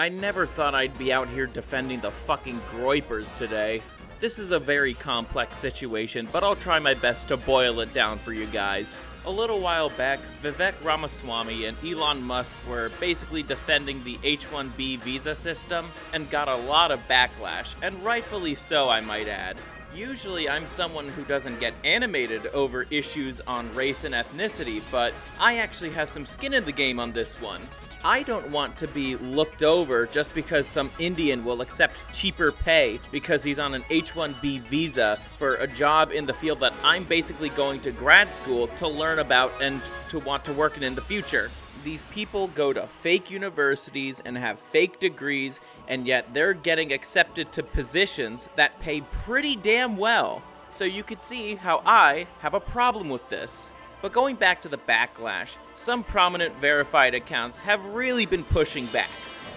I never thought I'd be out here defending the fucking groypers today. This is a very complex situation, but I'll try my best to boil it down for you guys. A little while back, Vivek Ramaswamy and Elon Musk were basically defending the H-1B visa system and got a lot of backlash, and rightfully so, I might add. Usually I'm someone who doesn't get animated over issues on race and ethnicity, but I actually have some skin in the game on this one. I don't want to be looked over just because some Indian will accept cheaper pay because he's on an H-1B visa for a job in the field that I'm basically going to grad school to learn about and to want to work in the future. These people go to fake universities and have fake degrees, and yet they're getting accepted to positions that pay pretty damn well. So you could see how I have a problem with this. But going back to the backlash, some prominent verified accounts have really been pushing back.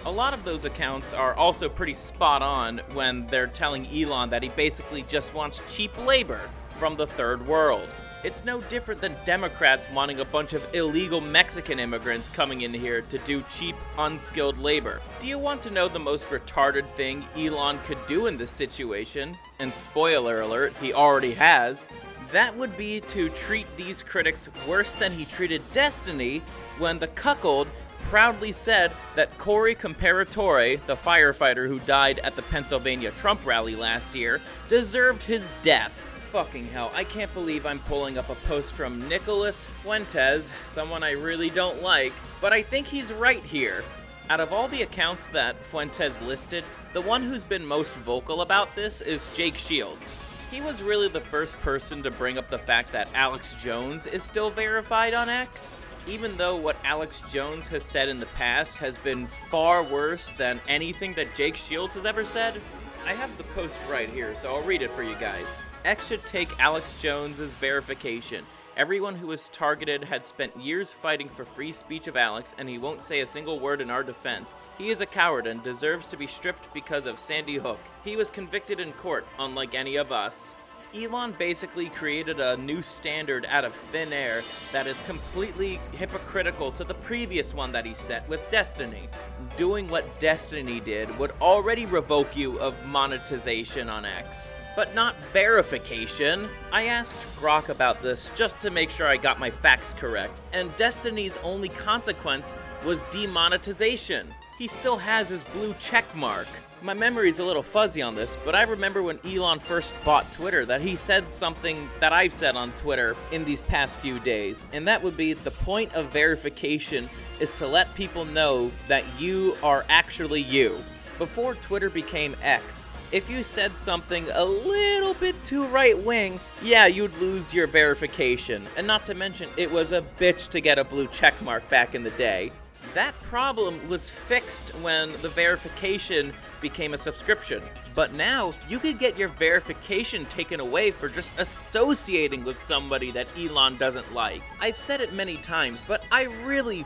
A lot of those accounts are also pretty spot on when they're telling Elon that he basically just wants cheap labor from the third world. It's no different than Democrats wanting a bunch of illegal Mexican immigrants coming in here to do cheap, unskilled labor. Do you want to know the most retarded thing Elon could do in this situation? And spoiler alert, he already has. That would be to treat these critics worse than he treated Destiny when the cuckold proudly said that Corey Comparatore, the firefighter who died at the Pennsylvania Trump rally last year, deserved his death. Fucking hell, I can't believe I'm pulling up a post from Nicholas Fuentes, someone I really don't like, but I think he's right here. Out of all the accounts that Fuentes listed, the one who's been most vocal about this is Jake Shields. He was really the first person to bring up the fact that Alex Jones is still verified on X, even though what Alex Jones has said in the past has been far worse than anything that Jake Shields has ever said. I have the post right here, so I'll read it for you guys. X should take Alex Jones's verification. Everyone who was targeted had spent years fighting for free speech of Alex, and he won't say a single word in our defense. He is a coward and deserves to be stripped because of Sandy Hook. He was convicted in court, unlike any of us. Elon basically created a new standard out of thin air that is completely hypocritical to the previous one that he set with Destiny. Doing what Destiny did would already revoke you of monetization on X, but not verification. I asked Grok about this just to make sure I got my facts correct, and Destiny's only consequence was demonetization. He still has his blue check mark. My memory's a little fuzzy on this, but I remember when Elon first bought Twitter that he said something that I've said on Twitter in these past few days, and that would be the point of verification is to let people know that you are actually you. Before Twitter became X, if you said something a little bit too right-wing, yeah, you'd lose your verification. And not to mention, it was a bitch to get a blue checkmark back in the day. That problem was fixed when the verification became a subscription. But now, you could get your verification taken away for just associating with somebody that Elon doesn't like. I've said it many times, but I really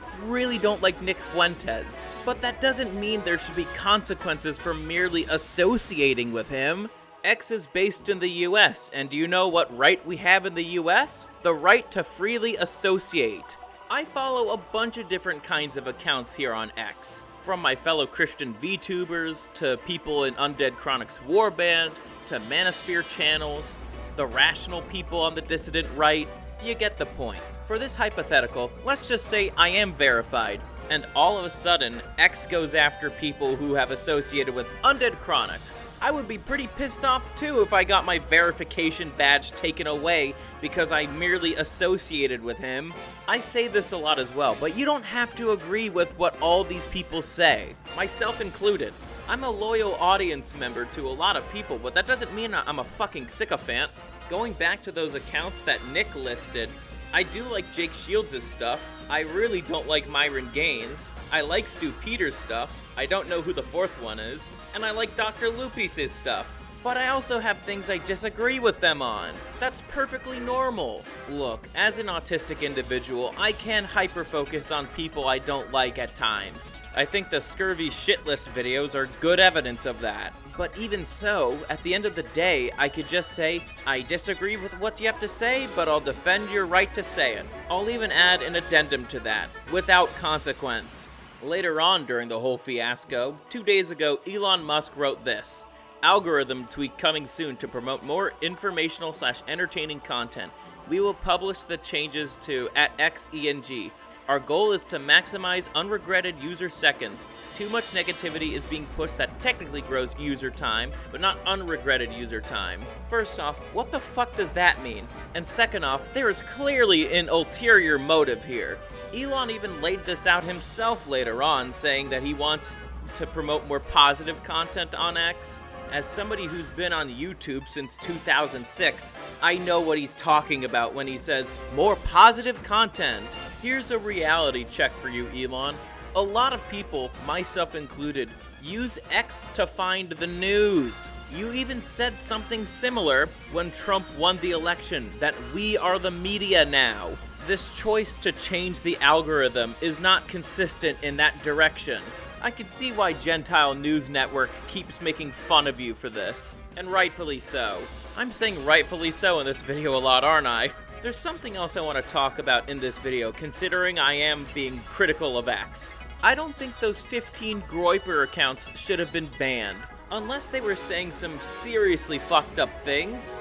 don't like Nick Fuentes. But that doesn't mean there should be consequences for merely associating with him. X is based in the US, and do you know what right we have in the US? The right to freely associate. I follow a bunch of different kinds of accounts here on X. From my fellow Christian VTubers, to people in Undead Chronics Warband, to Manosphere channels, the rational people on the dissident right. You get the point. For this hypothetical, let's just say I am verified, and all of a sudden, X goes after people who have associated with Undead Chronic. I would be pretty pissed off too if I got my verification badge taken away because I merely associated with him. I say this a lot as well, but you don't have to agree with what all these people say, myself included. I'm a loyal audience member to a lot of people, but that doesn't mean I'm a fucking sycophant. Going back to those accounts that Nick listed, I do like Jake Shields' stuff. I really don't like Myron Gaines. I like Stu Peters' stuff. I don't know who the fourth one is. And I like Dr. Lupis' stuff. But I also have things I disagree with them on. That's perfectly normal. Look, as an autistic individual, I can hyper-focus on people I don't like at times. I think the Scurvy shitlist videos are good evidence of that. But even so, at the end of the day, I could just say, I disagree with what you have to say, but I'll defend your right to say it. I'll even add an addendum to that, without consequence. Later on during the whole fiasco, 2 days ago, Elon Musk wrote this: "Algorithm tweak coming soon to promote more informational/entertaining content. We will publish the changes to @xeng. Our goal is to maximize unregretted user seconds. Too much negativity is being pushed that technically grows user time, but not unregretted user time." First off, what the fuck does that mean? And second off, there is clearly an ulterior motive here. Elon even laid this out himself later on, saying that he wants to promote more positive content on X. As somebody who's been on YouTube since 2006, I know what he's talking about when he says more positive content. Here's a reality check for you, Elon. A lot of people, myself included, use X to find the news. You even said something similar when Trump won the election, that we are the media now. This choice to change the algorithm is not consistent in that direction. I can see why Gentile News Network keeps making fun of you for this, and rightfully so. I'm saying rightfully so in this video a lot, aren't I? There's something else I want to talk about in this video, considering I am being critical of X. I don't think those 15 Groyper accounts should have been banned, unless they were saying some seriously fucked up things,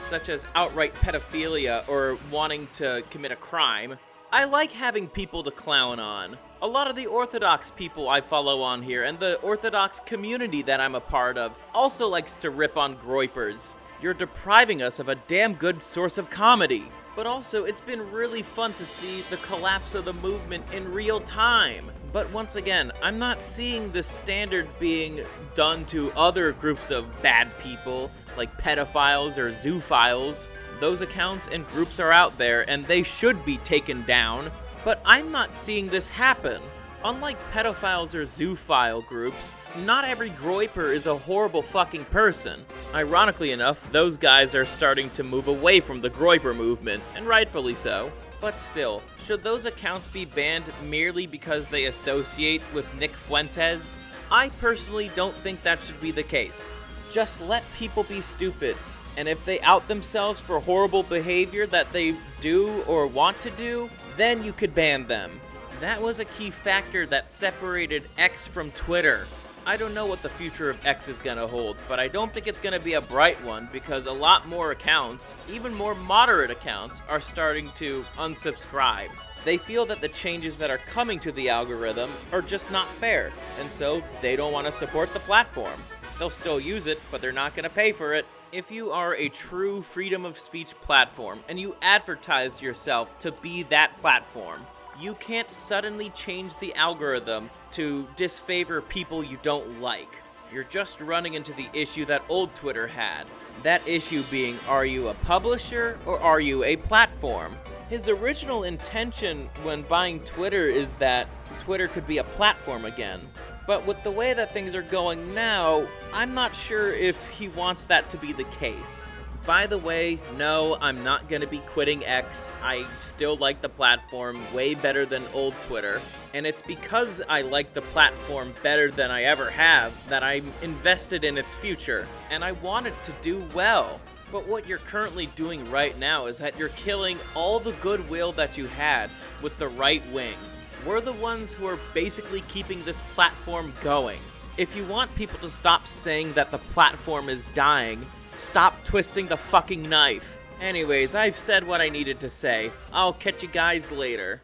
such as outright pedophilia or wanting to commit a crime. I like having people to clown on. A lot of the Orthodox people I follow on here and the Orthodox community that I'm a part of also likes to rip on Groypers. You're depriving us of a damn good source of comedy. But also, it's been really fun to see the collapse of the movement in real time. But once again, I'm not seeing this standard being done to other groups of bad people, like pedophiles or zoophiles. Those accounts and groups are out there, and they should be taken down. But I'm not seeing this happen. Unlike pedophiles or zoophile groups, not every Groyper is a horrible fucking person. Ironically enough, those guys are starting to move away from the Groyper movement, and rightfully so. But still, should those accounts be banned merely because they associate with Nick Fuentes? I personally don't think that should be the case. Just let people be stupid, and if they out themselves for horrible behavior that they do or want to do, then you could ban them. That was a key factor that separated X from Twitter. I don't know what the future of X is gonna hold, but I don't think it's gonna be a bright one because a lot more accounts, even more moderate accounts, are starting to unsubscribe. They feel that the changes that are coming to the algorithm are just not fair, and so they don't want to support the platform. They'll still use it, but they're not gonna pay for it. If you are a true freedom of speech platform and you advertise yourself to be that platform, you can't suddenly change the algorithm to disfavor people you don't like. You're just running into the issue that old Twitter had. That issue being, are you a publisher or are you a platform? His original intention when buying Twitter is that Twitter could be a platform again. But with the way that things are going now, I'm not sure if he wants that to be the case. By the way, no, I'm not gonna be quitting X. I still like the platform way better than old Twitter. And it's because I like the platform better than I ever have that I'm invested in its future. And I want it to do well. But what you're currently doing right now is that you're killing all the goodwill that you had with the right wing. We're the ones who are basically keeping this platform going. If you want people to stop saying that the platform is dying, stop twisting the fucking knife. Anyways, I've said what I needed to say. I'll catch you guys later.